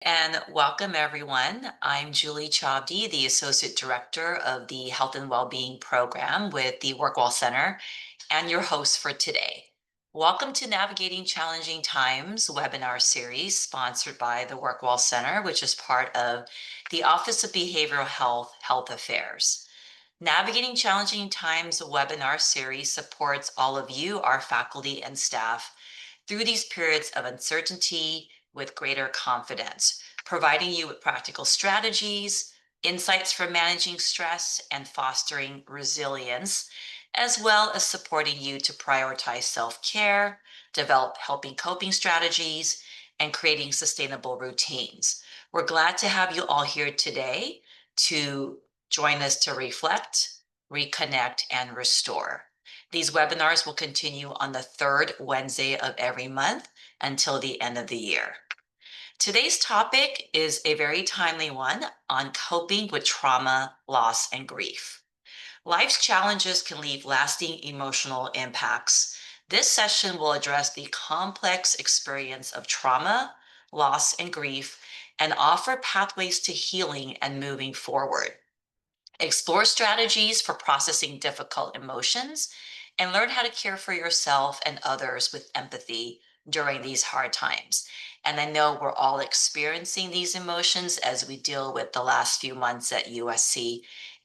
And welcome everyone. I'm Julie Chavdi, the Associate Director of the Health and Wellbeing Program with the WorkWell Center and your host for today. Welcome to Navigating Challenging Times webinar series sponsored by the WorkWell Center, which is part of the Office of Behavioral Health, Health Affairs. Navigating Challenging Times webinar series supports all of you, our faculty and staff, through these periods of uncertainty with greater confidence, providing you with practical strategies, insights for managing stress and fostering resilience, as well as supporting you to prioritize self-care, develop helping coping strategies, and creating sustainable routines. We're glad to have you all here today to join us to reflect, reconnect, and restore. These webinars will continue on the third Wednesday of every month until the end of the year. Today's topic is a very timely one on coping with trauma, loss, and grief. Life's challenges can leave lasting emotional impacts. This session will address the complex experience of trauma, loss, and grief, and offer pathways to healing and moving forward. Explore strategies for processing difficult emotions and learn how to care for yourself and others with empathy during these hard times. And I know we're all experiencing these emotions as we deal with the last few months at USC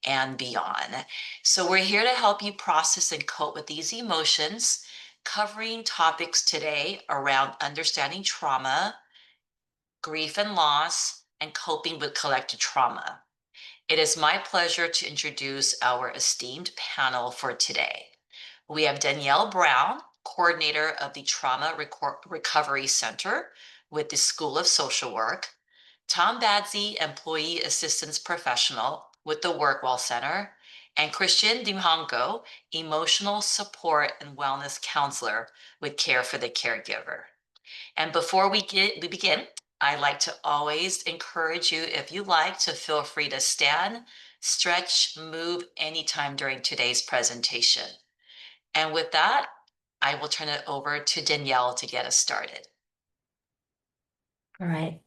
and beyond. So we're here to help you process and cope with these emotions, covering topics today around understanding trauma, grief and loss, and coping with collective trauma. It is my pleasure to introduce our esteemed panel for today. We have Danielle Brown, coordinator of the Trauma Recovery Center with the School of Social Work, Tom Badsey, employee assistance professional with the WorkWell Center, and Christian Dimango, emotional support and wellness counselor with Care for the Caregiver. And before we begin, I like to always encourage you, if you like, to feel free to stand, stretch, move anytime during today's presentation. And with that, I will turn it over to Danielle to get us started. All right.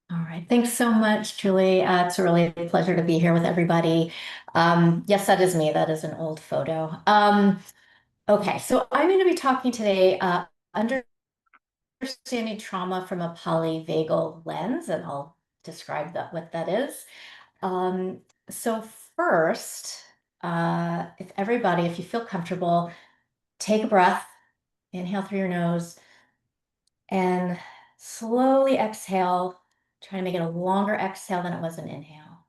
All right. Thanks so much, Julie. It's really a pleasure to be here with everybody. Yes, that is me. That is an old photo. Okay, so I'm going to be talking today understanding trauma from a polyvagal lens, and I'll describe what that is. So first, if you feel comfortable, take a breath, inhale through your nose, and slowly exhale. Try to make it a longer exhale than it was an inhale.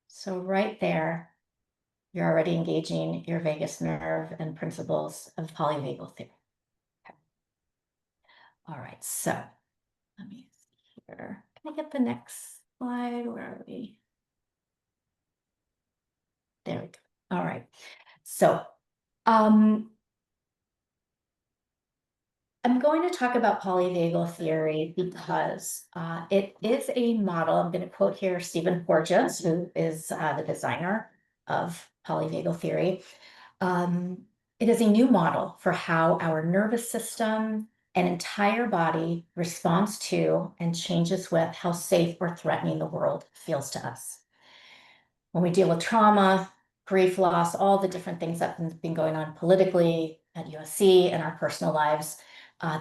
So right there, you're already engaging your vagus nerve and principles of polyvagal theory. Okay. All right, so let me see here. Can I get the next slide? Where are we? There we go. All right. So I'm going to talk about polyvagal theory because it is a model. I'm going to quote here Stephen Porges, who is the designer of polyvagal theory. It is a new model for how our nervous system and entire body responds to and changes with how safe or threatening the world feels to us. When we deal with trauma, grief, loss, all the different things that have been going on politically at USC and our personal lives,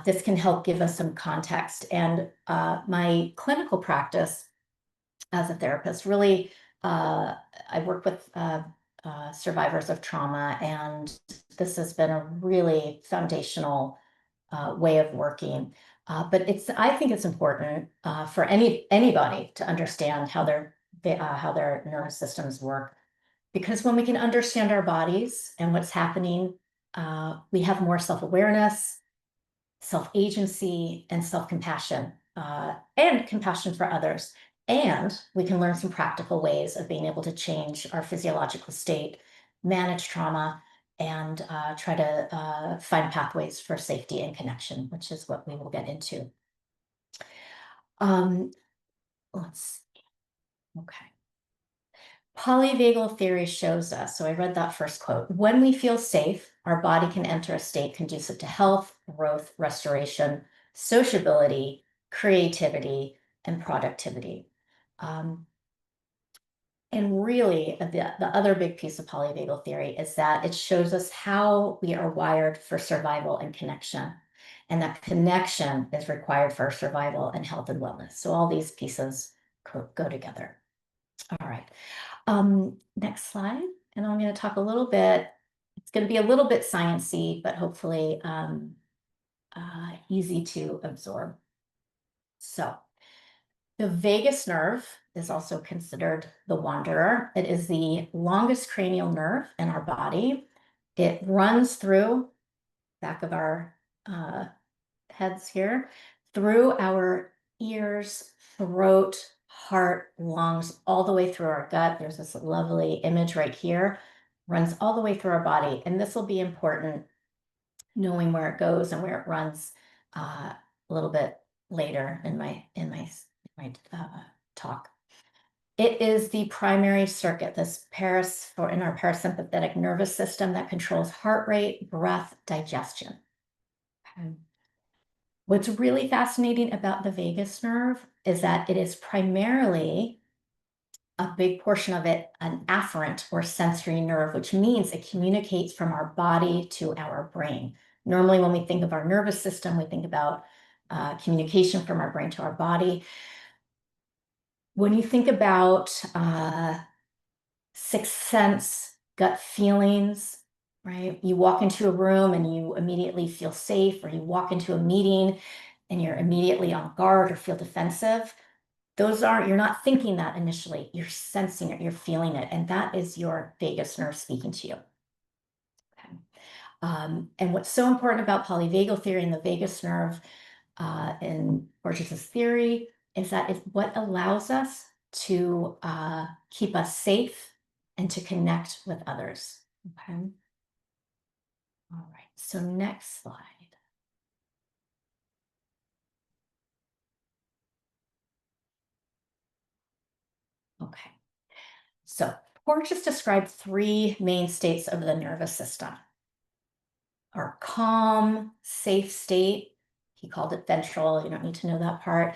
this can help give us some context. And my clinical practice as a therapist, really, I work with survivors of trauma, and this has been a really foundational way of working. But I think it's important for anybody to understand how their nervous systems work, because when we can understand our bodies and what's happening, we have more self-awareness, self-agency, and self-compassion, and compassion for others. And we can learn some practical ways of being able to change our physiological state, manage trauma, and try to find pathways for safety and connection, which is what we will get into. Let's see. Okay. Polyvagal theory shows us, so I read that first quote, when we feel safe, our body can enter a state conducive to health, growth, restoration, sociability, creativity, and productivity. And really, the other big piece of polyvagal theory is that it shows us how we are wired for survival and connection. And that connection is required for survival and health and wellness. So all these pieces go together. All right. Next slide. And I'm going to talk a little bit. It's going to be a little bit sciencey, but hopefully easy to absorb. So the vagus nerve is also considered the wanderer. It is the longest cranial nerve in our body. It runs through back of our heads here, through our ears, throat, heart, lungs, all the way through our gut. There's this lovely image right here, runs all the way through our body. And this will be important, knowing where it goes and where it runs a little bit later in my talk. It is the primary circuit, this in our parasympathetic nervous system that controls heart rate, breath, digestion. Okay. What's really fascinating about the vagus nerve is that it is primarily a big portion of it an afferent or sensory nerve, which means it communicates from our body to our brain. Normally, when we think of our nervous system, we think about communication from our brain to our body. When you think about sixth sense, gut feelings, right? You walk into a room and you immediately feel safe, or you walk into a meeting and you're immediately on guard or feel defensive. You're not thinking that initially, you're sensing it, you're feeling it, and that is your vagus nerve speaking to you. Okay. And what's so important about polyvagal theory and the vagus nerve in Porges' theory is that it's what allows us to keep us safe and to connect with others. Okay. All right. So next slide. Okay. So Porges described three main states of the nervous system. Our calm, safe state. He called it ventral. You don't need to know that part.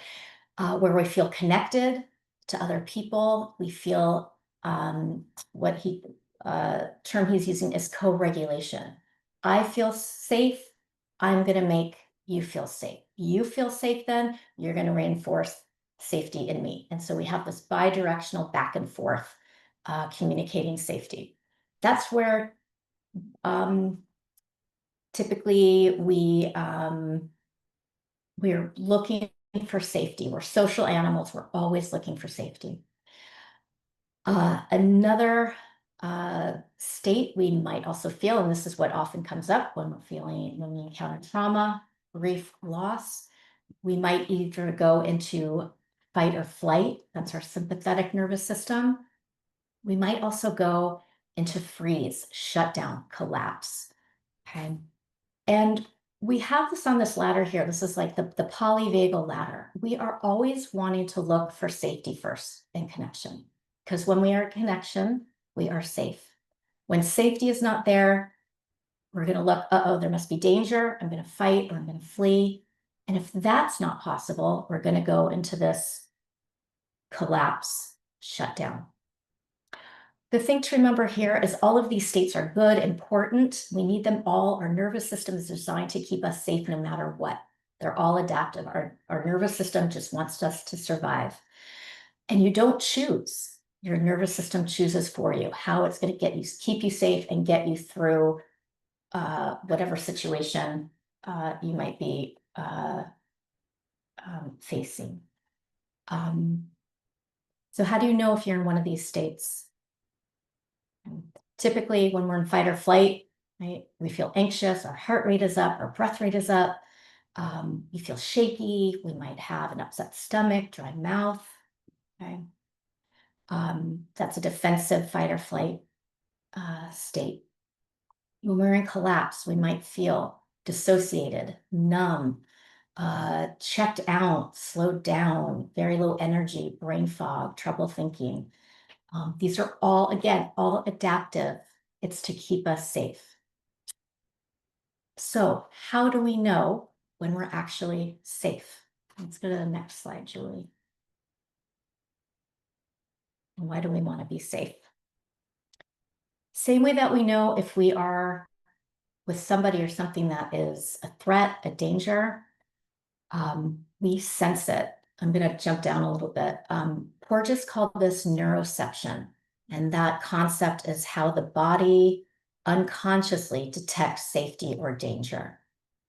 Where we feel connected to other people. We feel what he term he's using is co-regulation. I feel safe. I'm going to make you feel safe. You feel safe, then you're going to reinforce safety in me. And so we have this bi-directional back and forth communicating safety. That's where typically we're looking for safety. We're social animals. We're always looking for safety. Another state we might also feel, and this is what often comes up when we encounter trauma, grief, loss, we might either go into fight or flight. That's our sympathetic nervous system. We might also go into freeze, shut down, collapse. Okay. And we have this on this ladder here. This is like the polyvagal ladder. We are always wanting to look for safety first and connection. Because when we are in connection, we are safe. When safety is not there, we're going to look, uh-oh, there must be danger. I'm going to fight or I'm going to flee. And if that's not possible, we're going to go into this collapse, shutdown. The thing to remember here is all of these states are good, important. We need them all. Our nervous system is designed to keep us safe no matter what. They're all adaptive. Our nervous system just wants us to survive. And you don't choose. Your nervous system chooses for you how it's going to keep you safe and get you through whatever situation you might be facing. So how do you know if you're in one of these states? Typically, when we're in fight or flight, right, we feel anxious, our heart rate is up, our breath rate is up, you feel shaky, we might have an upset stomach, dry mouth. Okay. That's a defensive fight or flight state. When we're in collapse, we might feel dissociated, numb, checked out, slowed down, very low energy, brain fog, trouble thinking. These are all, again, all adaptive. It's to keep us safe. So how do we know when we're actually safe? Let's go to the next slide, Julie. And why do we want to be safe? Same way that we know if we are with somebody or something that is a threat, a danger, we sense it. I'm going to jump down a little bit. Porges called this neuroception, and that concept is how the body unconsciously detects safety or danger.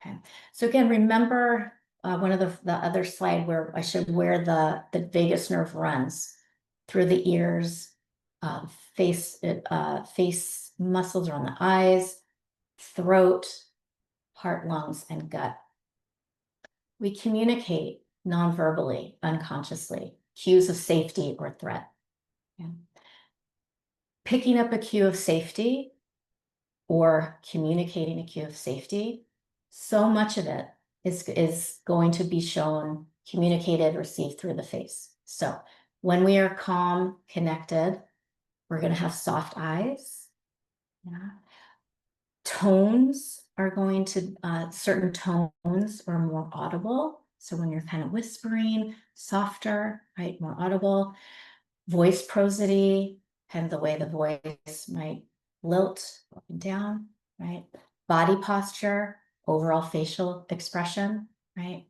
Okay, so again, remember one of the other slide where I showed where the vagus nerve runs through the ears, face muscles around the eyes, throat, heart, lungs, and gut. We communicate non-verbally, unconsciously, cues of safety or threat. Yeah. Picking up a cue of safety or communicating a cue of safety, so much of it is going to be shown, communicated, received through the face. So when we are calm, connected, we're going to have soft eyes. Yeah. Tones are going to, certain tones are more audible. So when you're kind of whispering, softer, right, more audible. Voice prosody, kind of the way the voice might lilt up and down, right? Body posture, overall facial expression, right?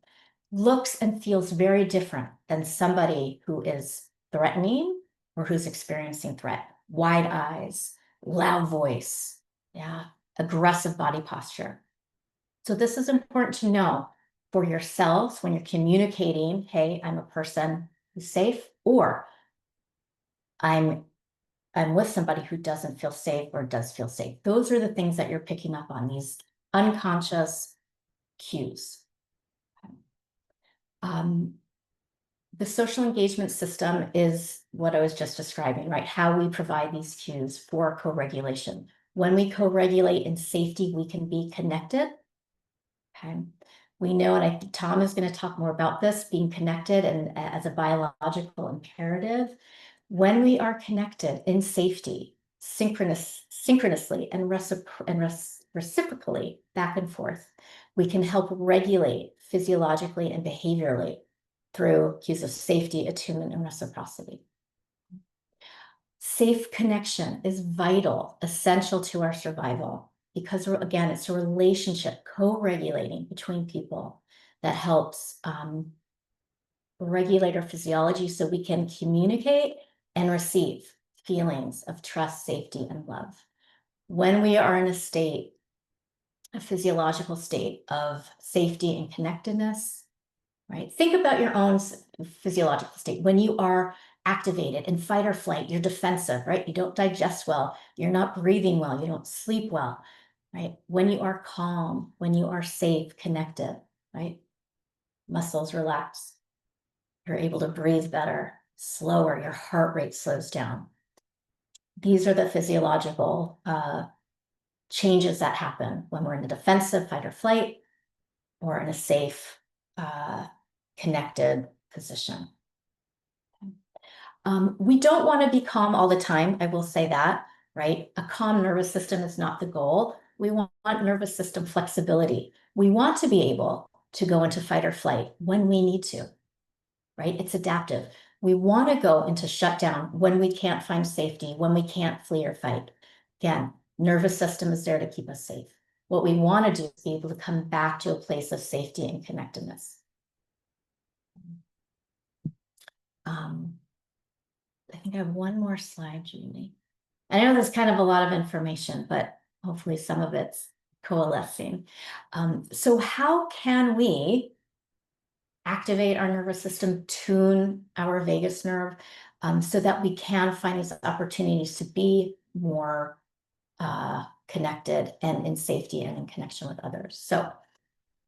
Looks and feels very different than somebody who is threatening or who's experiencing threat. Wide eyes, loud voice, yeah, aggressive body posture. So this is important to know for yourselves when you're communicating, hey, I'm a person who's safe, or I'm with somebody who doesn't feel safe or does feel safe. Those are the things that you're picking up on, these unconscious cues. The social engagement system is what I was just describing, right? How we provide these cues for co-regulation. When we co-regulate in safety, we can be connected. Okay. We know, and I think Tom is going to talk more about this, being connected and as a biological imperative. When we are connected in safety, synchronously and reciprocally back and forth, we can help regulate physiologically and behaviorally through cues of safety, attunement, and reciprocity. Safe connection is vital, essential to our survival, because again, it's a relationship co-regulating between people that helps regulate our physiology so we can communicate and receive feelings of trust, safety, and love. When we are in a state, a physiological state of safety and connectedness, right? Think about your own physiological state. When you are activated in fight or flight, you're defensive, right? You don't digest well, you're not breathing well, you don't sleep well, right? When you are calm, when you are safe, connected, right? Muscles relax, you're able to breathe better, slower, your heart rate slows down. These are the physiological changes that happen when we're in a defensive fight or flight or in a safe, connected position. We don't want to be calm all the time. I will say that, right? A calm nervous system is not the goal. We want nervous system flexibility. We want to be able to go into fight or flight when we need to, right? It's adaptive. We want to go into shutdown when we can't find safety, when we can't flee or fight. Again, nervous system is there to keep us safe. What we want to do is be able to come back to a place of safety and connectedness. I think I have one more slide, Julie. I know there's kind of a lot of information, but hopefully some of it's coalescing. So how can we activate our nervous system, tune our vagus nerve, so that we can find these opportunities to be more connected and in safety and in connection with others? So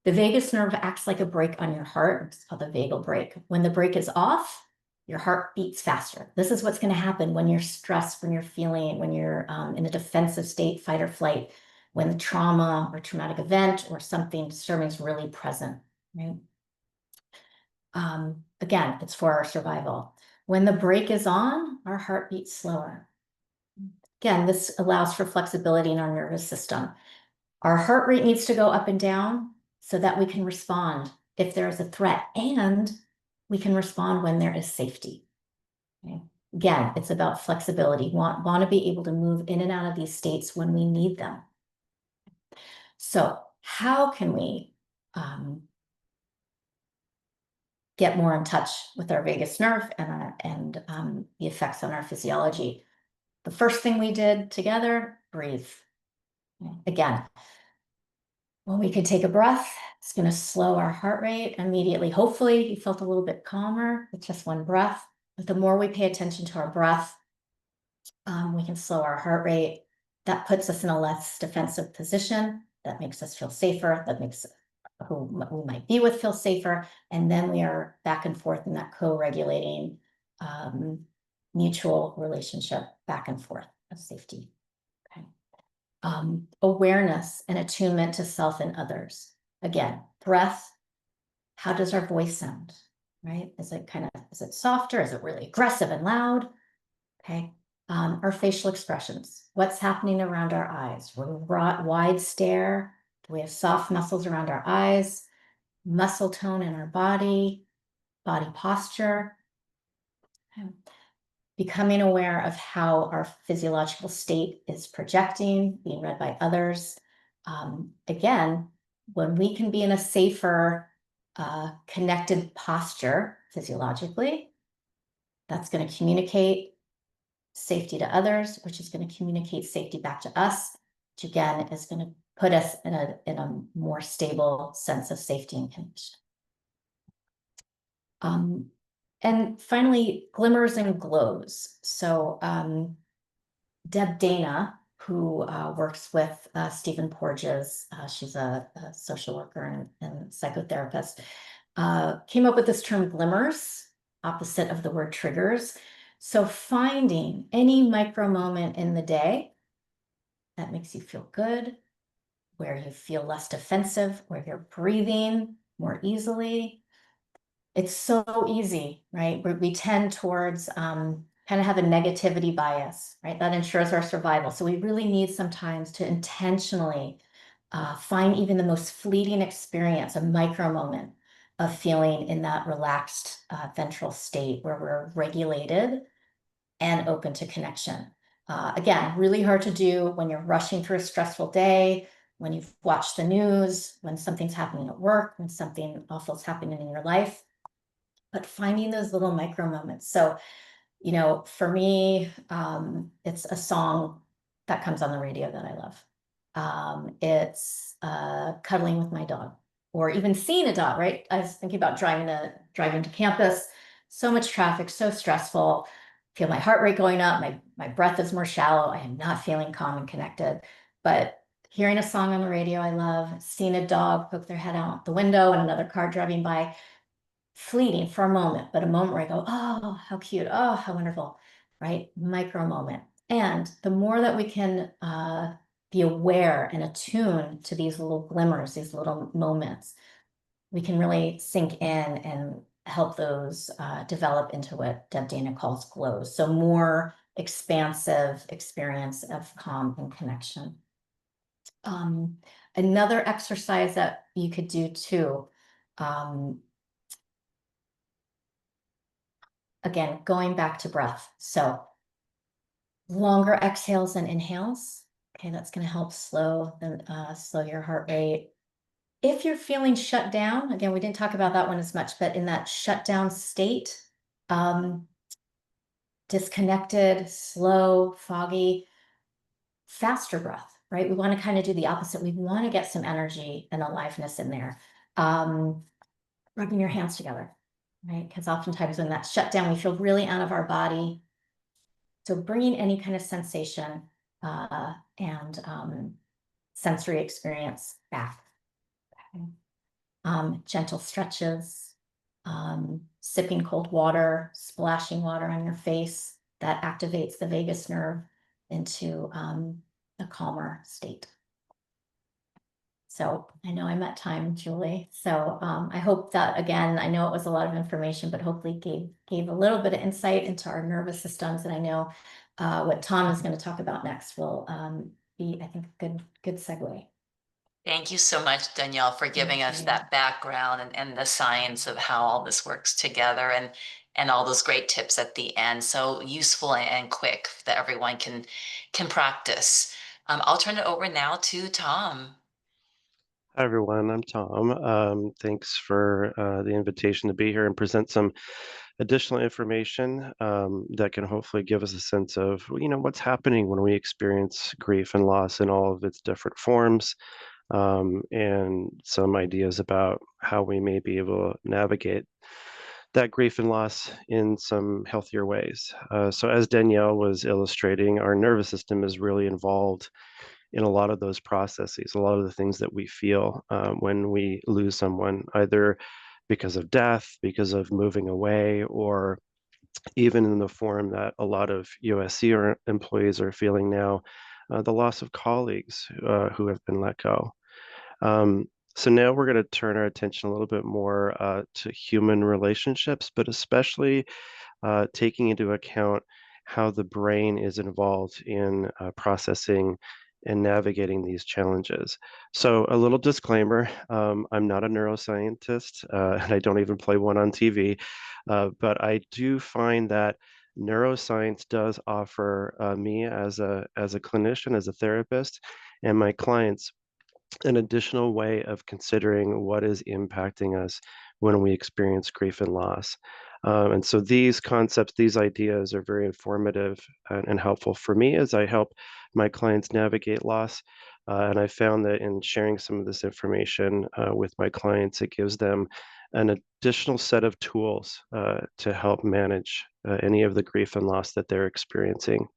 the vagus nerve acts like a brake on your heart. It's called the vagal brake. When the brake is off, your heart beats faster. This is what's going to happen when you're stressed, when you're feeling, when you're in a defensive state, fight or flight, when the trauma or traumatic event or something disturbing is really present, right? Again, it's for our survival. When the brake is on, our heart beats slower. Again, this allows for flexibility in our nervous system. Our heart rate needs to go up and down so that we can respond if there is a threat, and we can respond when there is safety. Okay. Again, it's about flexibility. Want to be able to move in and out of these states when we need them. So how can we get more in touch with our vagus nerve and the effects on our physiology? The first thing we did together, breathe. Again, when we could take a breath, it's going to slow our heart rate immediately. Hopefully you felt a little bit calmer with just one breath. But the more we pay attention to our breath, we can slow our heart rate. That puts us in a less defensive position. That makes us feel safer. That makes who we might be with feel safer. And then we are back and forth in that co-regulating mutual relationship back and forth of safety. Okay. Awareness and attunement to self and others. Again, breath. How does our voice sound? Right? Is it softer? Is it really aggressive and loud? Okay. Our facial expressions. What's happening around our eyes? Wide stare. Do we have soft muscles around our eyes? Muscle tone in our body posture. Okay. Becoming aware of how our physiological state is projecting, being read by others. Again, when we can be in a safer, connected posture physiologically, that's going to communicate safety to others, which is going to communicate safety back to us, which again is going to put us in a more stable sense of safety and connection. And finally, glimmers and glows. So Deb Dana, who works with Stephen Porges, she's a social worker and psychotherapist, came up with this term glimmers, opposite of the word triggers. So finding any micro moment in the day that makes you feel good, where you feel less defensive, where you're breathing more easily. It's so easy, right? We tend towards kind of have a negativity bias, right? That ensures our survival. So we really need sometimes to intentionally find even the most fleeting experience, a micro moment of feeling in that relaxed ventral state where we're regulated and open to connection. Again, really hard to do when you're rushing through a stressful day, when you've watched the news, when something's happening at work, when something awful is happening in your life. But finding those little micro moments. So, for me, it's a song that comes on the radio that I love. It's cuddling with my dog, or even seeing a dog, right? I was thinking about driving to campus, so much traffic, so stressful, feel my heart rate going up, my breath is more shallow, I am not feeling calm and connected. But hearing a song on the radio I love, seeing a dog poke their head out the window and another car driving by, fleeting for a moment, but a moment where I go, oh, how cute, oh, how wonderful, right? Micro moment. And the more that we can be aware and attune to these little glimmers, these little moments, we can really sink in and help those develop into what Deb Dana calls glows. So more expansive experience of calm and connection. Another exercise that you could do too, again, going back to breath. So longer exhales and inhales. Okay, that's going to help slow your heart rate. If you're feeling shut down, again, we didn't talk about that one as much, but in that shut down state, disconnected, slow, foggy, faster breath, right? We want to kind of do the opposite. We want to get some energy and aliveness in there. Rubbing your hands together, right? Because oftentimes when that's shut down, we feel really out of our body. So bringing any kind of sensation and sensory experience back. Okay. Gentle stretches, sipping cold water, splashing water on your face, that activates the vagus nerve into a calmer state. So I know I'm at time, Julie. So I hope that, again, I know it was a lot of information, but hopefully gave a little bit of insight into our nervous systems. And I know what Tom is going to talk about next will be, I think, a good segue. Thank you so much, Danielle, for giving Thank us you. that background and the science of how all this works together and all those great tips at the end. So useful and quick that everyone can practice. I'll turn it over now to Tom. Hi, everyone. I'm Tom. Thanks for the invitation to be here and present some additional information that can hopefully give us a sense of, what's happening when we experience grief and loss in all of its different forms, and some ideas about how we may be able to navigate that grief and loss in some healthier ways. So, as Danielle was illustrating, our nervous system is really involved in a lot of those processes, a lot of the things that we feel when we lose someone, either because of death, because of moving away, or even in the form that a lot of USC employees are feeling now, the loss of colleagues who have been let go. Um, so now we're going to turn our attention a little bit more to human relationships, but especially taking into account how the brain is involved in processing and navigating these challenges. So, a little disclaimer, I'm not a neuroscientist, and I don't even play one on TV, but I do find that neuroscience does offer me as a clinician, as a therapist, and my clients an additional way of considering what is impacting us when we experience grief and loss. And so these concepts, these ideas are very informative and helpful for me as I help my clients navigate loss. And I found that in sharing some of this information with my clients, it gives them an additional set of tools to help manage any of the grief and loss that they're experiencing.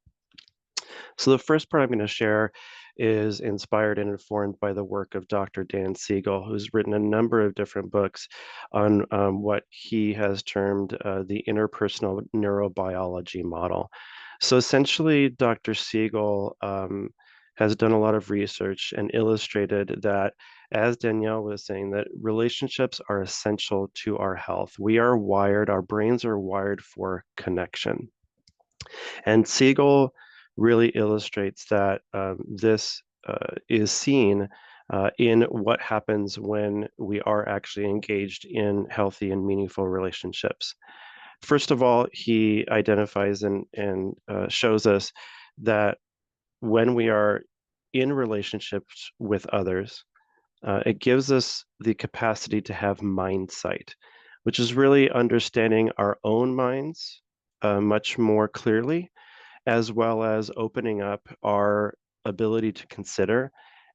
So the first part I'm going to share is inspired and informed by the work of Dr. Dan Siegel, who's written a number of different books on what he has termed the interpersonal neurobiology model. So essentially, Dr. Siegel has done a lot of research and illustrated that, as Danielle was saying, that relationships are essential to our health. We are wired, our brains are wired for connection. And Siegel really illustrates that this is seen in what happens when we are actually engaged in healthy and meaningful relationships. First of all, he identifies and shows us that when we are in relationships with others, it gives us the capacity to have mind sight, which is really understanding our own minds much more clearly, as well as opening up our ability to consider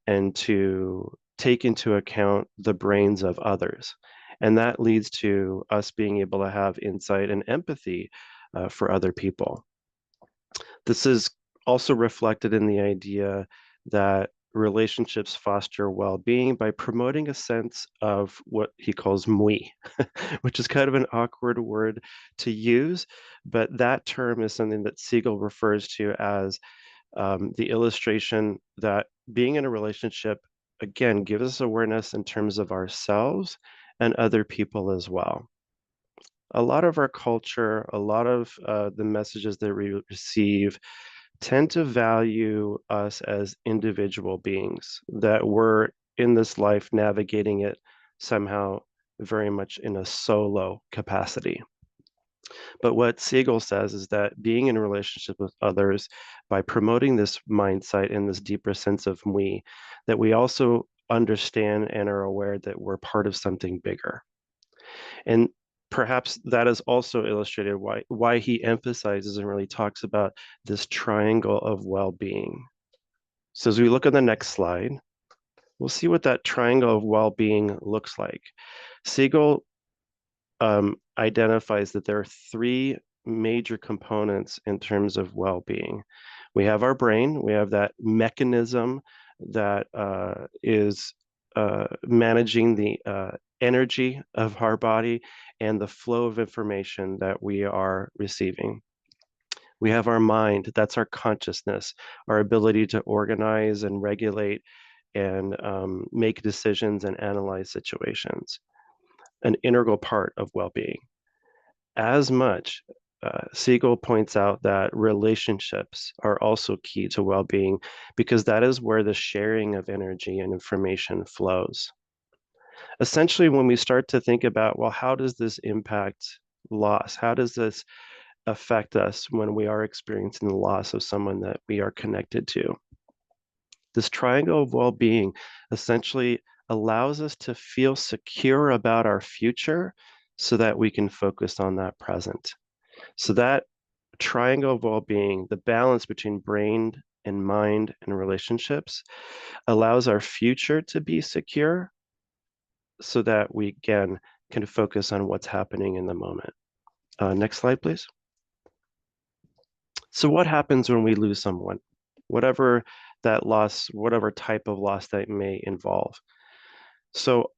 and to take into account the brains of others. And that leads to us being able to have insight and empathy for other people. This is also reflected in the idea that relationships foster well-being by promoting a sense of what he calls moi, which is kind of an awkward word to use, but that term is something that Siegel refers to as the illustration that being in a relationship, again, gives us awareness in terms of ourselves and other people as well. A lot of our culture, a lot of the messages that we receive tend to value us as individual beings, that we're in this life navigating it somehow very much in a solo capacity. But what Siegel says is that being in a relationship with others, by promoting this mindset and this deeper sense of we, that we also understand and are aware that we're part of something bigger. And perhaps that is also illustrated why he emphasizes and really talks about this triangle of well-being. So as we look at the next slide, we'll see what that triangle of well-being looks like. Siegel identifies that there are three major components in terms of well-being. We have our brain, we have that mechanism that is managing the energy of our body and the flow of information that we are receiving. We have our mind, that's our consciousness, our ability to organize and regulate and make decisions and analyze situations, an integral part of well-being. As much Siegel points out that relationships are also key to well-being because that is where the sharing of energy and information flows. Essentially, when we start to think about, well, how does this impact loss? How does this affect us when we are experiencing the loss of someone that we are connected to? This triangle of well-being essentially allows us to feel secure about our future so that we can focus on that present. So that triangle of well-being, the balance between brain and mind and relationships, allows our future to be secure so that we again can focus on what's happening in the moment. Next slide, please. So what happens when we lose someone? Whatever that loss, whatever type of loss that may involve. So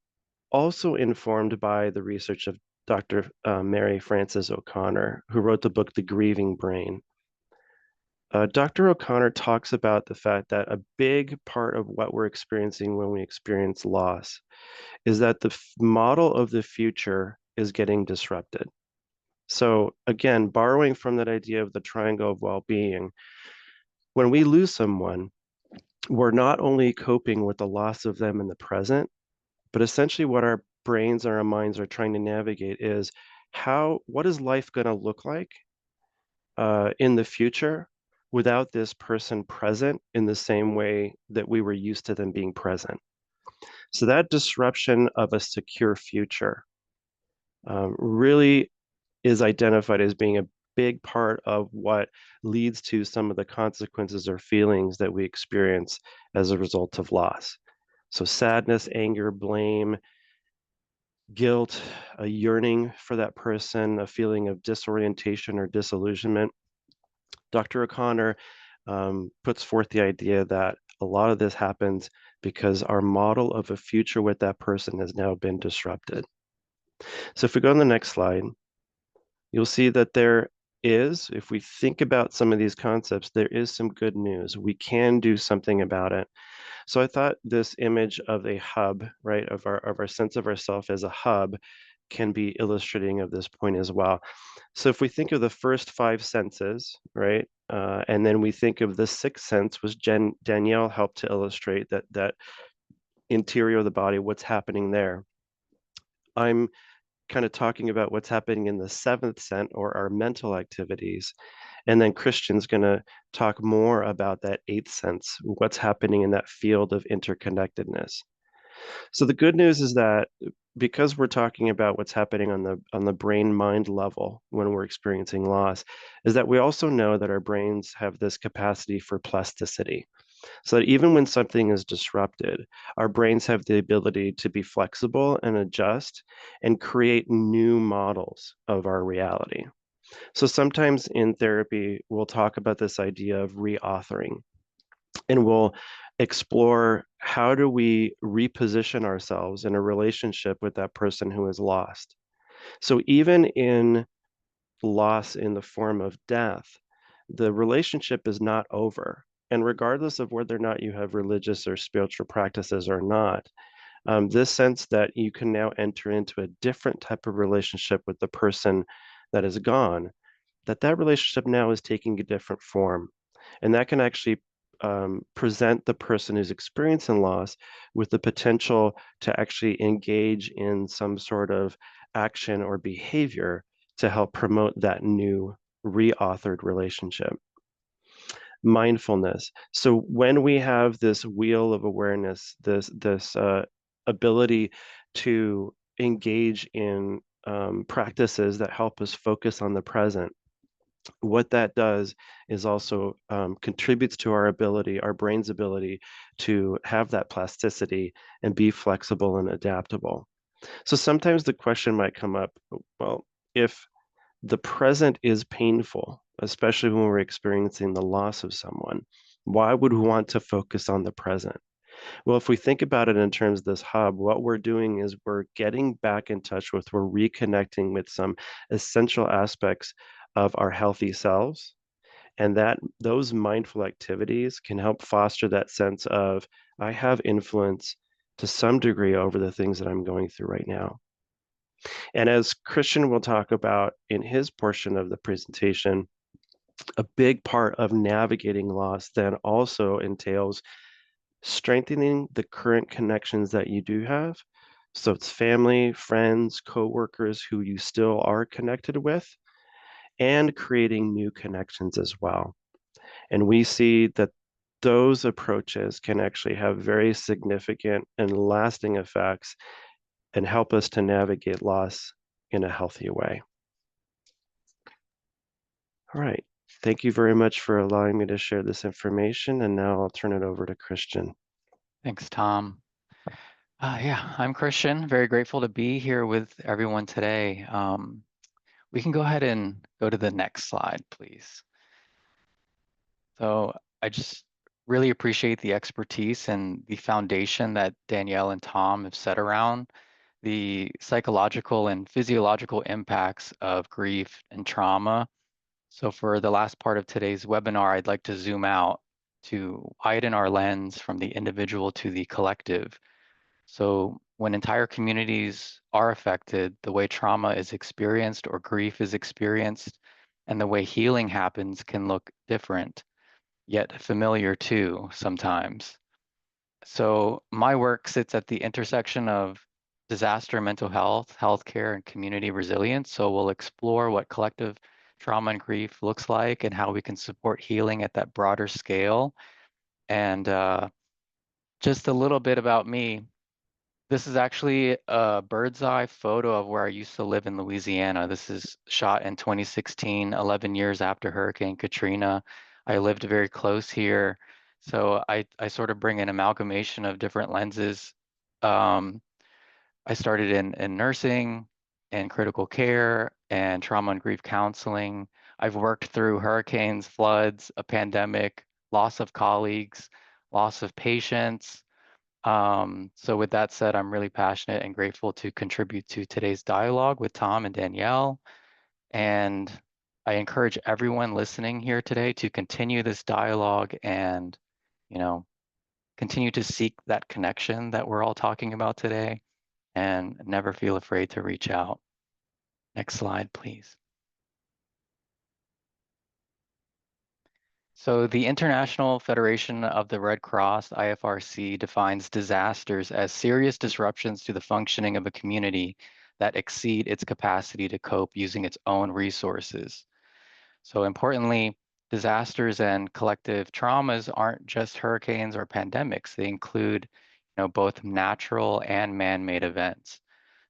also informed by the research of Dr. Mary Frances O'Connor, who wrote the book, The Grieving Brain. Dr. O'Connor talks about the fact that a big part of what we're experiencing when we experience loss is that the model of the future is getting disrupted. So again, borrowing from that idea of the triangle of well-being, when we lose someone, we're not only coping with the loss of them in the present, but essentially what our brains and our minds are trying to navigate is what is life going to look like in the future without this person present in the same way that we were used to them being present. So that disruption of a secure future really is identified as being a big part of what leads to some of the consequences or feelings that we experience as a result of loss. So sadness, anger, blame, guilt, a yearning for that person, a feeling of disorientation or disillusionment. Dr. O'Connor puts forth the idea that a lot of this happens because our model of a future with that person has now been disrupted. So if we go on the next slide, you'll see that there is, if we think about some of these concepts, there is some good news. We can do something about it. So I thought this image of a hub, right, of our sense of ourself as a hub can be illustrating of this point as well. So if we think of the first 5 senses, right, and then we think of the 6th sense, which Danielle helped to illustrate that interior of the body, what's happening there. I'm kind of talking about what's happening in the 7th sense or our mental activities. And then Christian's going to talk more about that 8th sense, what's happening in that field of interconnectedness. So the good news is that because we're talking about what's happening on the brain mind level when we're experiencing loss, is that we also know that our brains have this capacity for plasticity. So that even when something is disrupted, our brains have the ability to be flexible and adjust and create new models of our reality. So sometimes in therapy, we'll talk about this idea of reauthoring, and we'll explore how do we reposition ourselves in a relationship with that person who is lost. So even in loss in the form of death, the relationship is not over. And regardless of whether or not you have religious or spiritual practices or not, this sense that you can now enter into a different type of relationship with the person that is gone, that relationship now is taking a different form. And that can actually present the person who's experiencing loss with the potential to actually engage in some sort of action or behavior to help promote that new reauthored relationship. Mindfulness. So when we have this wheel of awareness, this ability to engage in practices that help us focus on the present, what that does is also contributes to our ability, our brain's ability to have that plasticity and be flexible and adaptable. So sometimes the question might come up, well, if the present is painful, especially when we're experiencing the loss of someone, why would we want to focus on the present? Well, if we think about it in terms of this hub, what we're doing is we're getting back in touch with, we're reconnecting with some essential aspects of our healthy selves. And that those mindful activities can help foster that sense of, I have influence to some degree over the things that I'm going through right now. And as Christian will talk about in his portion of the presentation, a big part of navigating loss then also entails strengthening the current connections that you do have. So it's family, friends, coworkers who you still are connected with, and creating new connections as well. And we see that those approaches can actually have very significant and lasting effects and help us to navigate loss in a healthy way. All right. Thank you very much for allowing me to share this information. And now I'll turn it over to Christian. Thanks, Tom. Yeah, I'm Christian. Very grateful to be here with everyone today. We can go ahead and go to the next slide, please. So I just really appreciate the expertise and the foundation that Danielle and Tom have set around the psychological and physiological impacts of grief and trauma. So for the last part of today's webinar, I'd like to zoom out to widen our lens from the individual to the collective. So when entire communities are affected, the way trauma is experienced or grief is experienced and the way healing happens can look different, yet familiar too sometimes. So my work sits at the intersection of disaster mental health, healthcare, and community resilience. So we'll explore what collective trauma and grief looks like and how we can support healing at that broader scale. And just a little bit about me. This is actually a bird's eye photo of where I used to live in Louisiana. This is shot in 2016, 11 years after Hurricane Katrina. I lived very close here. So I sort of bring an amalgamation of different lenses. I started in nursing and critical care and trauma and grief counseling. I've worked through hurricanes, floods, a pandemic, loss of colleagues, loss of patients. So with that said, I'm really passionate and grateful to contribute to today's dialogue with Tom and Danielle. And I encourage everyone listening here today to continue this dialogue and, continue to seek that connection that we're all talking about today and never feel afraid to reach out. Next slide, please. So the International Federation of the Red Cross, IFRC, defines disasters as serious disruptions to the functioning of a community that exceed its capacity to cope using its own resources. So importantly, disasters and collective traumas aren't just hurricanes or pandemics. They include, both natural and man-made events.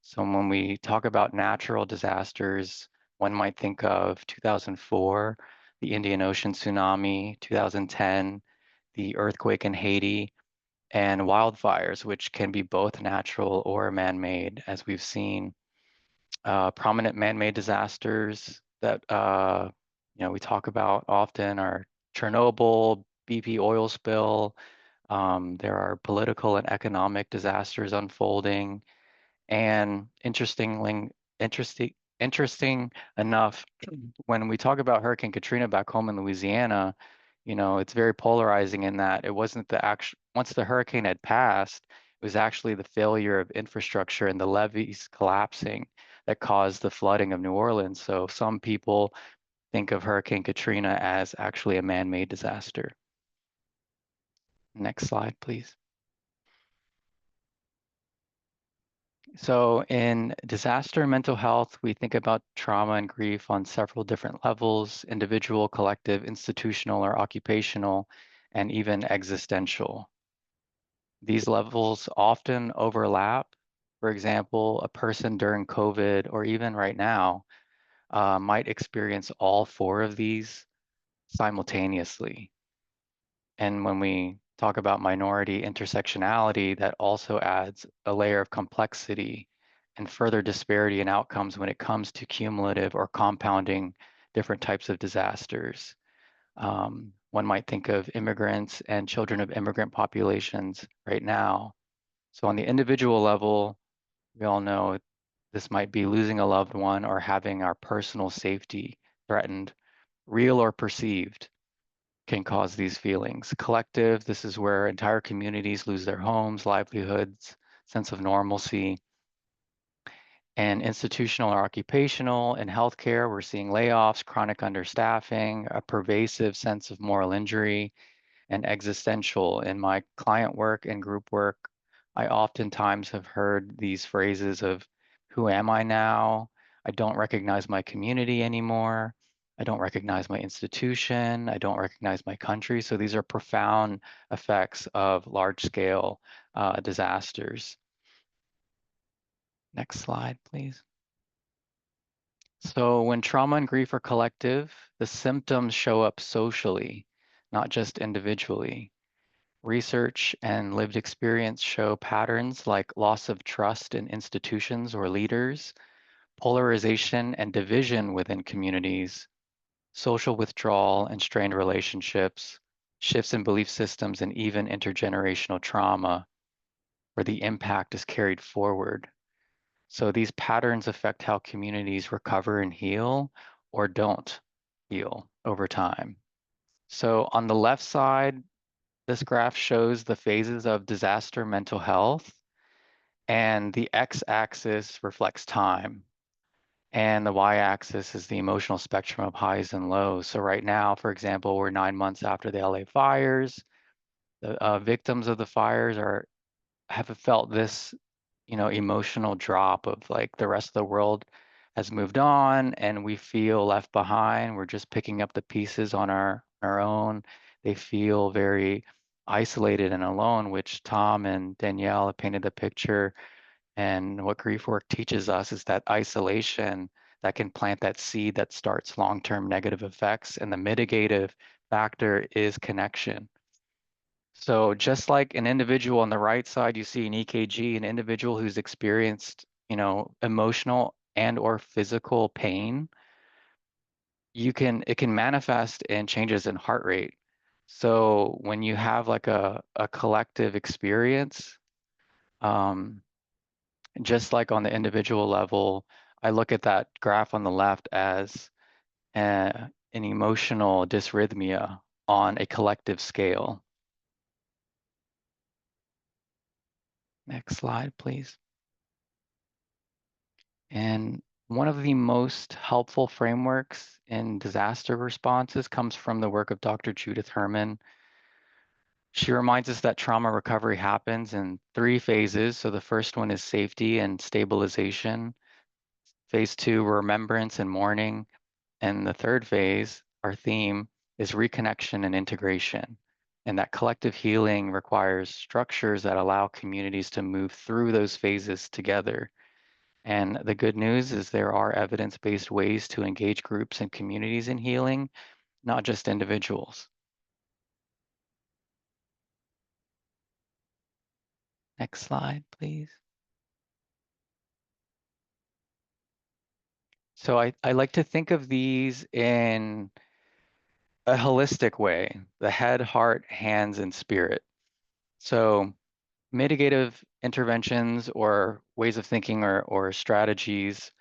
So when we talk about natural disasters, one might think of 2004, the Indian Ocean tsunami, 2010, the earthquake in Haiti, and wildfires, which can be both natural or man-made, as we've seen. Prominent man-made disasters that we talk about often are Chernobyl, BP oil spill. There are political and economic disasters unfolding. And interesting enough, when we talk about Hurricane Katrina back home in Louisiana, it's very polarizing in that it wasn't the actual, once the hurricane had passed, it was actually the failure of infrastructure and the levees collapsing that caused the flooding of New Orleans. So some people think of Hurricane Katrina as actually a man-made disaster. Next slide, please. So in disaster mental health, we think about trauma and grief on several different levels: individual, collective, institutional, or occupational, and even existential. These levels often overlap. For example, a person during COVID or even right now might experience all four of these simultaneously. And when we talk about minority intersectionality, that also adds a layer of complexity and further disparity in outcomes when it comes to cumulative or compounding different types of disasters. One might think of immigrants and children of immigrant populations right now. So on the individual level, we all know this might be losing a loved one or having our personal safety threatened, real or perceived, can cause these feelings. Collective, this is where entire communities lose their homes, livelihoods, sense of normalcy. And institutional or occupational and healthcare, we're seeing layoffs, chronic understaffing, a pervasive sense of moral injury, and existential. In my client work and group work, I oftentimes have heard these phrases of, who am I now? I don't recognize my community anymore. I don't recognize my institution. I don't recognize my country. So these are profound effects of large-scale disasters. Next slide, please. So when trauma and grief are collective, the symptoms show up socially, not just individually. Research and lived experience show patterns like loss of trust in institutions or leaders, polarization and division within communities, social withdrawal and strained relationships, shifts in belief systems, and even intergenerational trauma, where the impact is carried forward. So these patterns affect how communities recover and heal or don't heal over time. So on the left side, this graph shows the phases of disaster mental health, and the x-axis reflects time, and the y-axis is the emotional spectrum of highs and lows. So right now, for example, we're 9 months after the LA fires. The victims of the fires have felt this, emotional drop of like the rest of the world has moved on and we feel left behind. We're just picking up the pieces on our own. They feel very isolated and alone, which Tom and Danielle have painted the picture. And what grief work teaches us is that isolation that can plant that seed that starts long-term negative effects. And the mitigative factor is connection. So just like an individual on the right side, you see an EKG, an individual who's experienced, emotional and or physical pain, it can manifest in changes in heart rate. So when you have like a collective experience, just like on the individual level, I look at that graph on the left as an emotional dysrhythmia on a collective scale. Next slide, please. And one of the most helpful frameworks in disaster responses comes from the work of Dr. Judith Herman. She reminds us that trauma recovery happens in 3 phases. So the first one is safety and stabilization. Phase 2, remembrance and mourning. And the third phase, our theme, is reconnection and integration. And that collective healing requires structures that allow communities to move through those phases together. And the good news is there are evidence-based ways to engage groups and communities in healing, not just individuals. Next slide, please. So I like to think of these in a holistic way, the head, heart, hands, and spirit. So mitigative interventions or ways of thinking or strategies,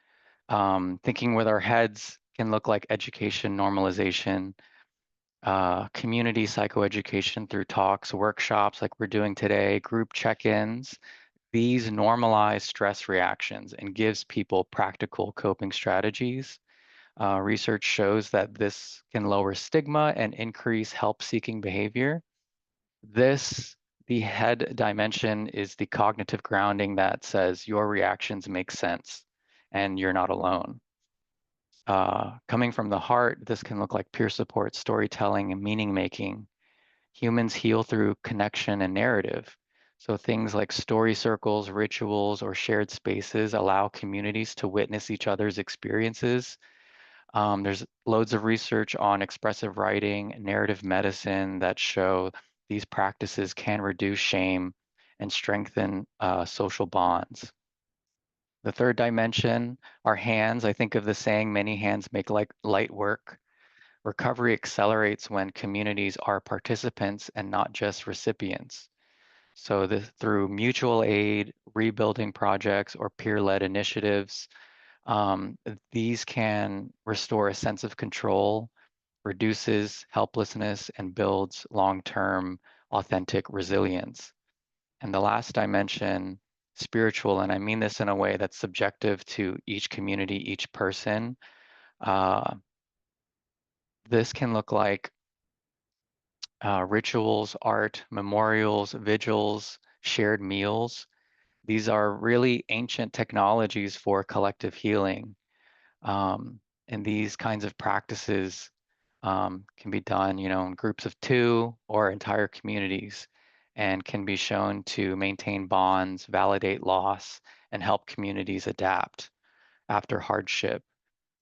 thinking with our heads can look like education, normalization, community psychoeducation through talks, workshops like we're doing today, group check-ins. These normalize stress reactions and gives people practical coping strategies. Research shows that this can lower stigma and increase help-seeking behavior. The head dimension is the cognitive grounding that says your reactions make sense and you're not alone. Coming from the heart, this can look like peer support, storytelling, and meaning making. Humans heal through connection and narrative. So things like story circles, rituals, or shared spaces allow communities to witness each other's experiences. There's loads of research on expressive writing, narrative medicine that show these practices can reduce shame and strengthen social bonds. The third dimension, our hands. I think of the saying, many hands make like light work. Recovery accelerates when communities are participants and not just recipients. So through mutual aid, rebuilding projects, or peer-led initiatives, these can restore a sense of control, reduces helplessness, and builds long-term authentic resilience. And the last dimension spiritual, and I mean this in a way that's subjective to each community, each person. This can look like rituals, art, memorials, vigils, shared meals. These are really ancient technologies for collective healing. And these kinds of practices can be done, in groups of 2 or entire communities, and can be shown to maintain bonds, validate loss, and help communities adapt after hardship.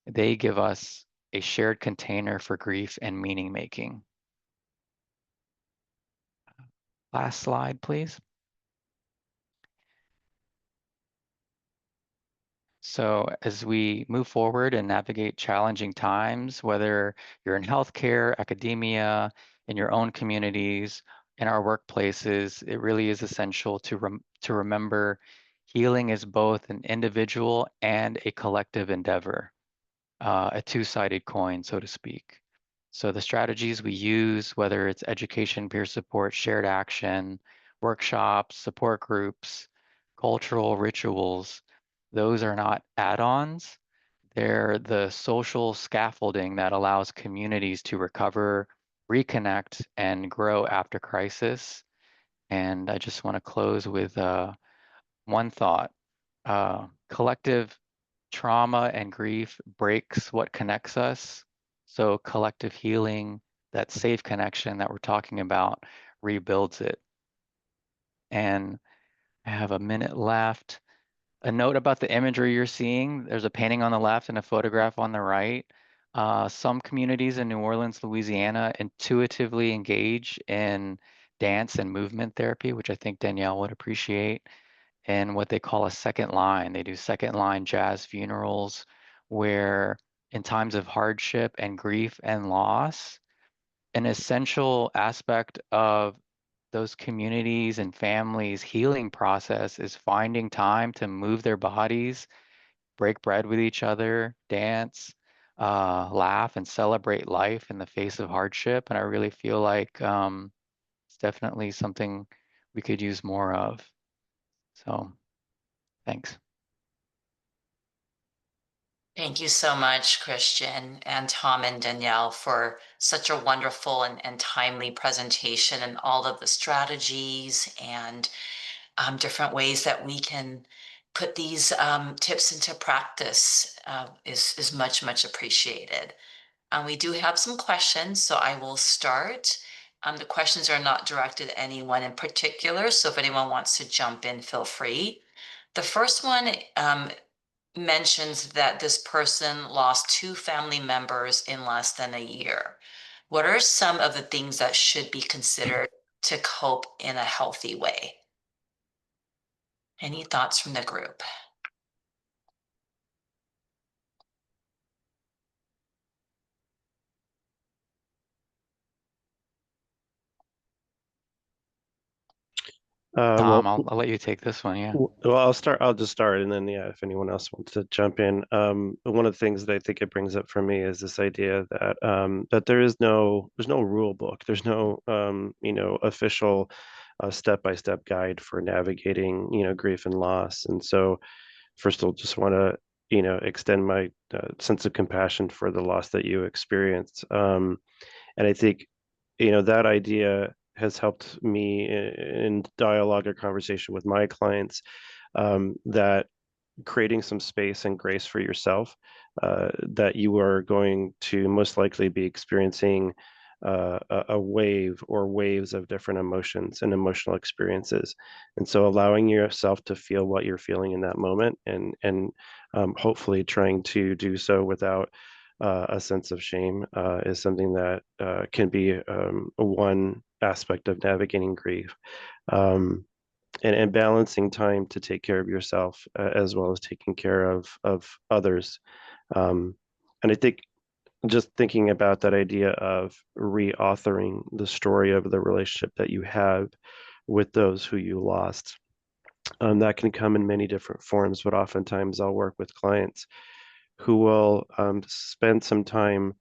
They give us a shared container for grief and meaning making. Last slide, please. So as we move forward and navigate challenging times, whether you're in healthcare, academia, in your own communities, in our workplaces, it really is essential to remember healing is both an individual and a collective endeavor, a two-sided coin, so to speak. So the strategies we use, whether it's education, peer support, shared action, workshops, support groups, cultural rituals, those are not add-ons. They're the social scaffolding that allows communities to recover, reconnect, and grow after crisis. And I just want to close with one thought. Collective trauma and grief breaks what connects us. So collective healing, that safe connection that we're talking about, rebuilds it. And I have a minute left. A note about the imagery you're seeing. There's a painting on the left and a photograph on the right. Some communities in New Orleans, Louisiana, intuitively engage in dance and movement therapy, which I think Danielle would appreciate, and what they call a second line. They do second line jazz funerals, where in times of hardship and grief and loss, an essential aspect of those communities and families' healing process is finding time to move their bodies, break bread with each other, dance, laugh, and celebrate life in the face of hardship. And I really feel like it's definitely something we could use more of. So thanks. Thank you so much, Christian and Tom and Danielle, for such a wonderful and timely presentation and all of the strategies and different ways that we can put these tips into practice is much, much appreciated. We do have some questions, so I will start. The questions are not directed at anyone in particular, so if anyone wants to jump in, feel free. The first one mentions that this person lost 2 family members in less than a year. What are some of the things that should be considered to cope in a healthy way? Any thoughts from the group? Tom, I'll let you take this one. Yeah. Well, I'll just start, and then yeah, if anyone else wants to jump in. One of the things that I think it brings up for me is this idea that that there's no rule book. There's no official step-by-step guide for navigating grief and loss. And so first, I'll just want to extend my sense of compassion for the loss that you experienced. And I think that idea has helped me in dialogue or conversation with my clients, that creating some space and grace for yourself, that you are going to most likely be experiencing a wave or waves of different emotions and emotional experiences. And so allowing yourself to feel what you're feeling in that moment, and hopefully trying to do so without a sense of shame, is something that can be one aspect of navigating grief. And balancing time to take care of yourself, as well as taking care of others. And I think just thinking about that idea of reauthoring the story of the relationship that you have with those who you lost, that can come in many different forms, but oftentimes I'll work with clients who will spend some time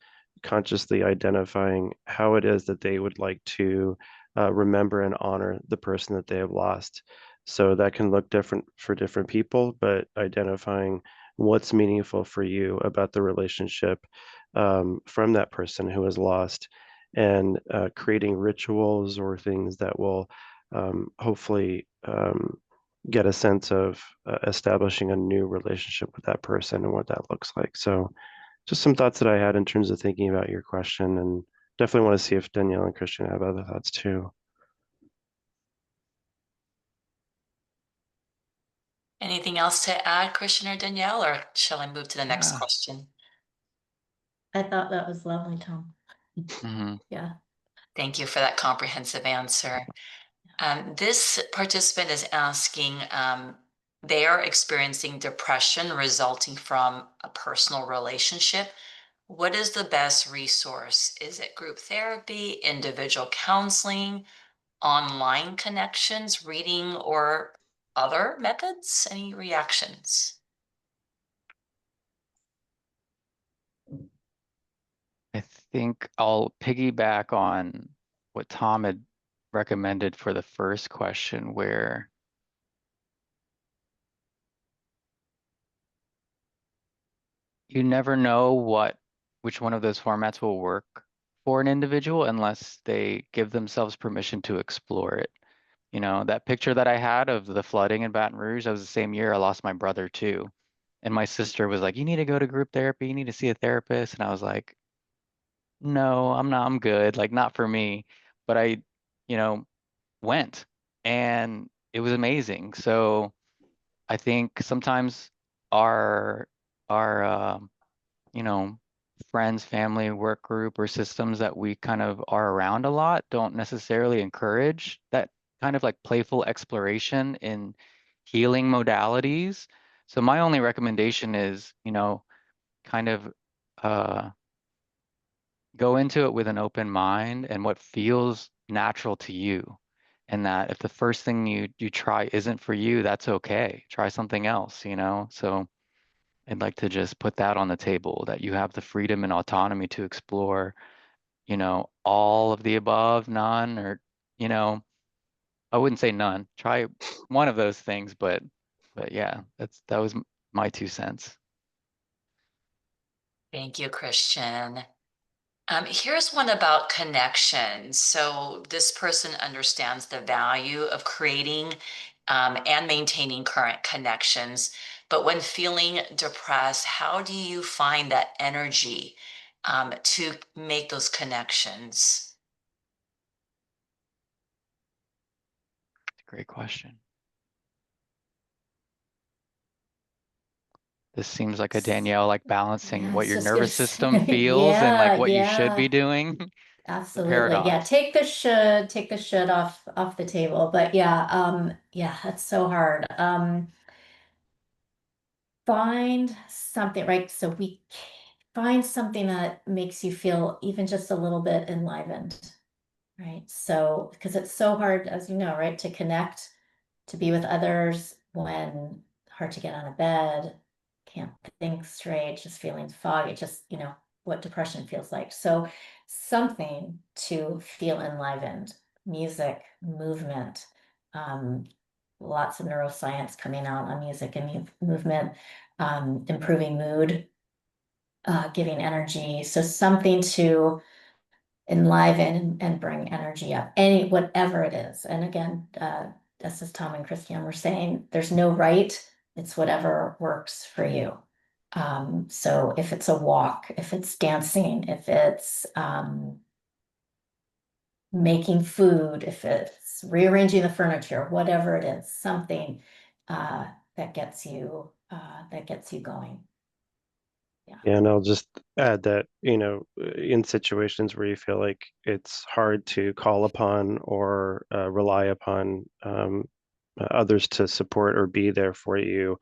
consciously identifying how it is that they would like to remember and honor the person that they have lost. So that can look different for different people, but identifying what's meaningful for you about the relationship from that person who is lost, and creating rituals or things that will hopefully get a sense of establishing a new relationship with that person and what that looks like. So just some thoughts that I had in terms of thinking about your question, and definitely want to see if Danielle and Christian have other thoughts too. Anything else to add, Christian or Danielle, or shall I move to the next Yeah. question? I thought that was lovely, Tom. Mhm. Yeah. Thank you for that comprehensive answer. This participant is asking, they are experiencing depression resulting from a personal relationship. What is the best resource? Is it group therapy, individual counseling, online connections, reading, or other methods? Any reactions? I think I'll piggyback on what Tom had recommended for the first question, where you never know which one of those formats will work for an individual unless they give themselves permission to explore it. You know, that picture that I had of the flooding in Baton Rouge, that was the same year I lost my brother too. And my sister was like, you need to go to group therapy, you need to see a therapist. And I was like, no, I'm not, I'm good. Like, not for me. But I, you know, went, and it was amazing. So I think sometimes our our you know, friends, family, work group, or systems that we kind of are around a lot don't necessarily encourage that kind of like playful exploration in healing modalities. So my only recommendation is, you know, kind of uh, go into it with an open mind and what feels natural to you. And that if the first thing you try isn't for you, that's okay. Try something else, you know? So I'd like to just put that on the table, that you have the freedom and autonomy to explore, you know, all of the above, none, or, you know, I wouldn't say none. Try one of those things, but yeah, that was my 2 cents. Thank you, Christian. Here's one about connections. So this person understands the value of creating and maintaining current connections. But when feeling depressed, how do you find that energy to make those connections? Great question. This seems like a Danielle, like balancing Yeah, what it's your just gonna nervous system say, feels and like yeah, what you should be yeah, doing. The absolutely. Yeah, paradox. take the should off the table. But yeah, yeah, that's so hard. Find something, right? So find something that makes you feel even just a little bit enlivened, right? So, because it's so hard, as you know, right, to connect, to be with others when hard to get out of bed, can't think straight, just feeling foggy, just, what depression feels like. So, something to feel enlivened, music, movement, um, lots of neuroscience coming out on music and movement, improving mood, giving energy. So, something to enliven and bring energy up, whatever it is. And again, this is Tom and Christian were saying, there's no right, it's whatever works for you. So if it's a walk, if it's dancing, if it's making food, if it's rearranging the furniture, whatever it is, something that gets you going. Yeah, and I'll just add that, in situations where you feel like it's hard to call upon or rely upon others to support or be there for you,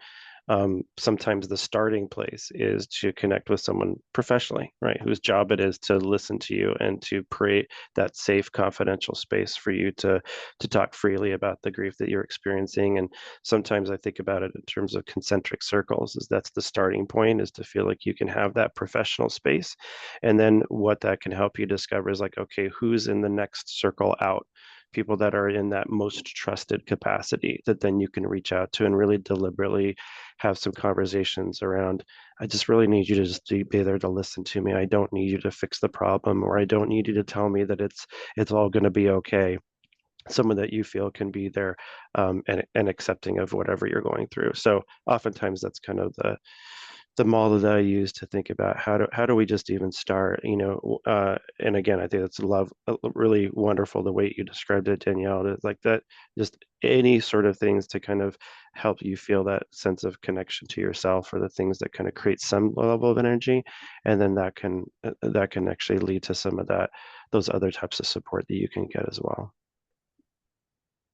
sometimes the starting place is to connect with someone professionally, right? Whose job it is to listen to you and to create that safe, confidential space for you to talk freely about the grief that you're experiencing. And sometimes I think about it in terms of concentric circles, is that's the starting point, is to feel like you can have that professional space. And then what that can help you discover is like, okay, who's in the next circle out? people that are in that most trusted capacity that then you can reach out to and really deliberately have some conversations around, I just really need you to just be there to listen to me. I don't need you to fix the problem, or I don't need you to tell me that it's all going to be okay. Someone that you feel can be there, and accepting of whatever you're going through. So oftentimes that's kind of the model that I use to think about how do we just even start, and again, I think that's really wonderful the way you described it, Danielle. It's like that, just any sort of things to kind of help you feel that sense of connection to yourself, or the things that kind of create some level of energy, and then that can actually lead to some of those other types of support that you can get as well.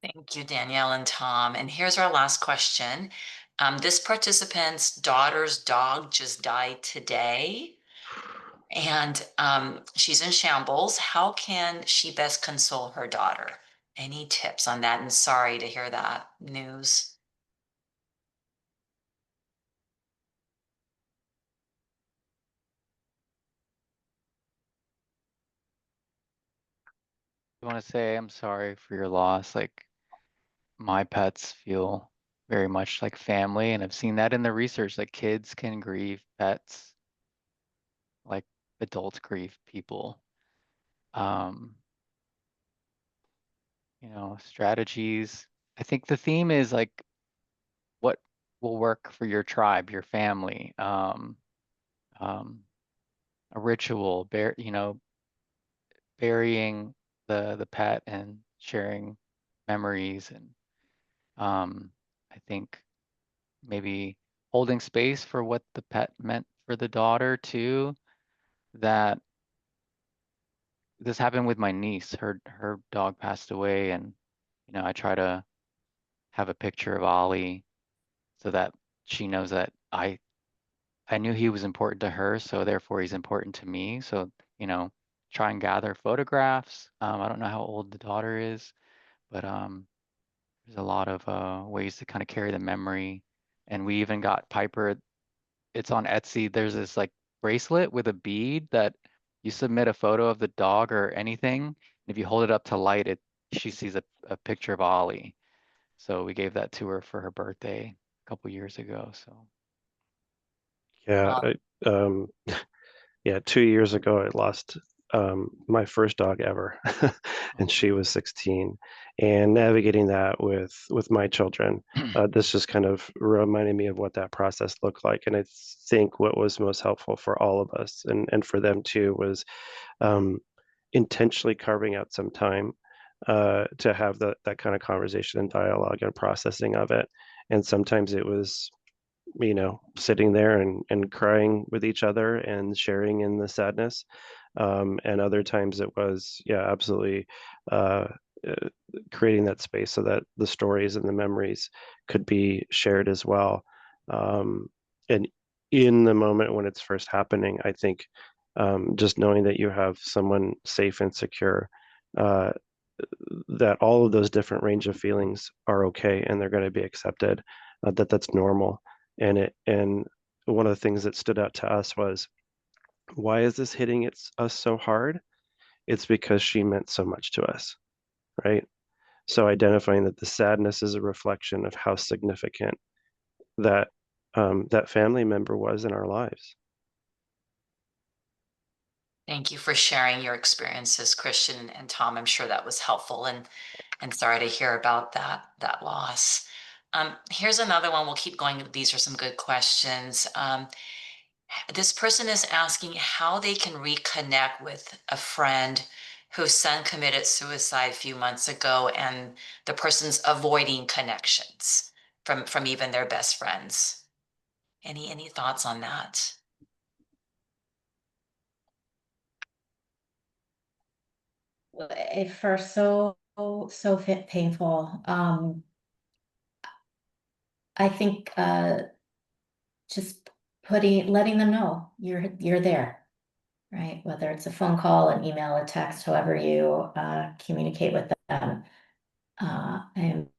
Thank you, Danielle and Tom. And here's our last question. This participant's daughter's dog just died today, and she's in shambles. How can she best console her daughter? Any tips on that? And sorry to hear that news. I want to say I'm sorry for your loss. Like, my pets feel very much like family, and I've seen that in the research, like kids can grieve pets like adults grieve people. Um, strategies. I think the theme is like what will work for your tribe, your family. Um, a ritual, burying the pet and sharing memories, and I think maybe holding space for what the pet meant for the daughter too. That this happened with my niece. Her dog passed away, and I try to have a picture of Ollie so that she knows that I knew he was important to her, so therefore he's important to me. So, try and gather photographs. I don't know how old the daughter is, but there's a lot of ways to kind of carry the memory. And we even got Piper, it's on Etsy. There's this like bracelet with a bead that you submit a photo of the dog or anything. And if you hold it up to light, she sees a picture of Ollie. So we gave that to her for her birthday a couple years ago. So Yeah, Well, yeah, 2 years ago, I lost my first dog ever, and she was 16. And navigating that with my children, this just kind of reminded me of what that process looked like. And I think what was most helpful for all of us, and for them too, was um, intentionally carving out some time to have that kind of conversation and dialogue and processing of it. And sometimes it was, sitting there and crying with each other and sharing in the sadness. And other times it was, yeah, absolutely, uh, uh, creating that space so that the stories and the memories could be shared as well. And in the moment when it's first happening, I think just knowing that you have someone safe and secure, uh, that all of those different range of feelings are okay and they're going to be accepted, that's normal. And one of the things that stood out to us was, why is this hitting us so hard? It's because she meant so much to us, right? So identifying that the sadness is a reflection of how significant that that family member was in our lives. thank you for sharing your experiences, Christian and Tom. I'm sure that was helpful, and sorry to hear about that loss. Here's another one. We'll keep going. These are some good questions. This person is asking how they can reconnect with a friend whose son committed suicide a few months ago, and the person's avoiding connections from even their best friends. Any thoughts on that? At first, so painful. I think just letting them know you're there, right? Whether it's a phone call, an email, a text, however you communicate with them. I'm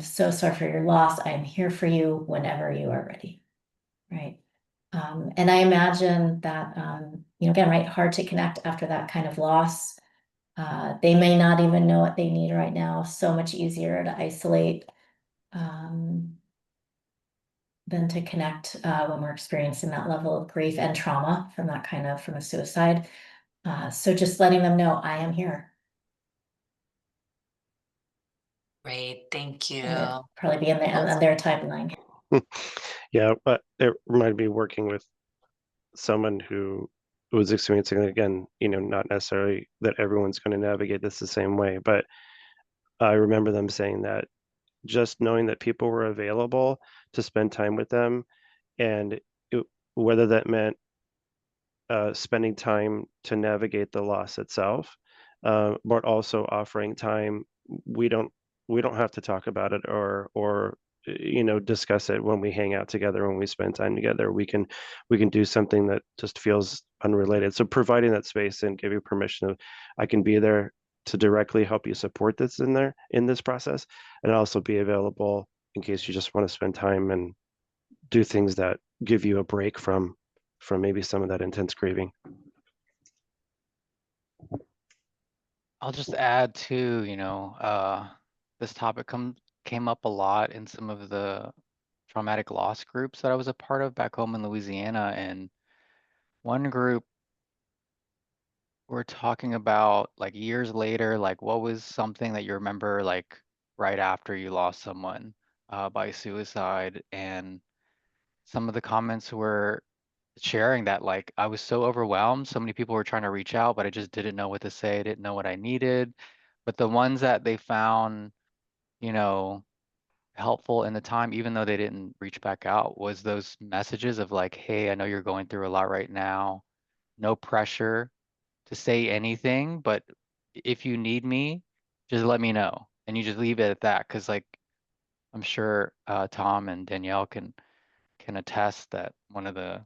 so sorry for your loss. I'm here for you whenever you are ready, right? And I imagine that again, right, hard to connect after that kind of loss. They may not even know what they need right now. So much easier to isolate than to connect when we're experiencing that level of grief and trauma from from a suicide. So just letting them know I am here. Great, thank you. It'd probably be on their timeline. Yeah, but it reminded me working with someone who was experiencing, again, not necessarily that everyone's going to navigate this the same way, but I remember them saying that just knowing that people were available to spend time with them, and whether that meant spending time to navigate the loss itself, but also offering time. We don't we don't have to talk about it or discuss it when we hang out together, when we spend time together. We can do something that just feels unrelated. So providing that space and give you permission of, I can be there to directly help you support this in this process, and also be available in case you just want to spend time and do things that give you a break from maybe some of that intense grieving. I'll just add to, this topic came up a lot in some of the traumatic loss groups that I was a part of back home in Louisiana. And one group, we're talking about like years later, like what was something that you remember like right after you lost someone by suicide. And some of the comments were sharing that like I was so overwhelmed, so many people were trying to reach out, but I just didn't know what to say, didn't know what I needed. But the ones that they found, you know, helpful in the time, even though they didn't reach back out, was those messages of like, hey, I know you're going through a lot right now. No pressure to say anything, but if you need me, just let me know. And you just leave it at that. Cause like I'm sure Tom and Danielle can attest that one of the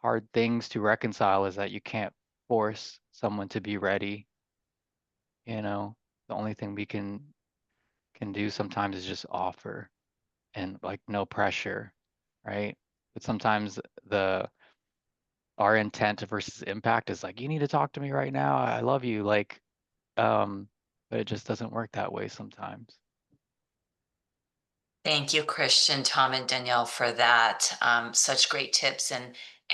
hard things to reconcile is that you can't force someone to be ready. The only thing we can do sometimes is just offer and like no pressure, right? But sometimes our intent versus impact is like, you need to talk to me right now. I love you. Like, but it just doesn't work that way sometimes. Thank you, Christian, Tom, and Danielle, for that. Such great tips.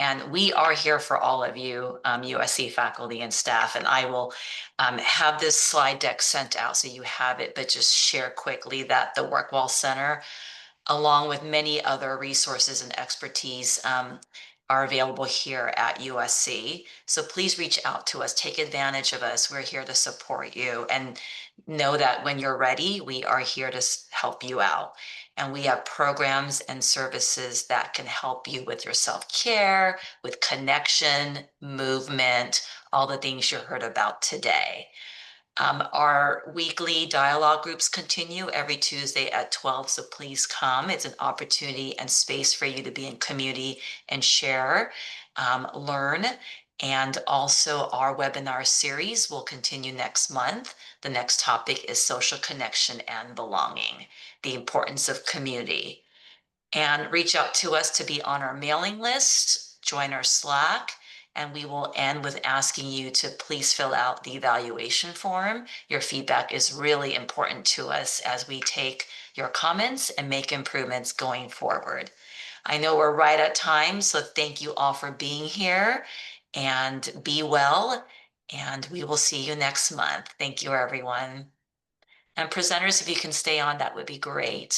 And we are here for all of you, USC faculty and staff. And I will have this slide deck sent out so you have it, but just share quickly that the Workwell Center, along with many other resources and expertise, are available here at USC. So please reach out to us, take advantage of us. We're here to support you, and know that when you're ready, we are here to help you out. And we have programs and services that can help you with your self-care, with connection, movement, all the things you heard about today. Our weekly dialogue groups continue every Tuesday at 12, so please come. It's an opportunity and space for you to be in community and share, learn. And also our webinar series will continue next month. The next topic is social connection and belonging, the importance of community. And reach out to us to be on our mailing list, join our Slack, and we will end with asking you to please fill out the evaluation form. Your feedback is really important to us as we take your comments and make improvements going forward. I know we're right at time, so thank you all for being here, and be well, and we will see you next month. Thank you, everyone. And presenters, if you can stay on, that would be great.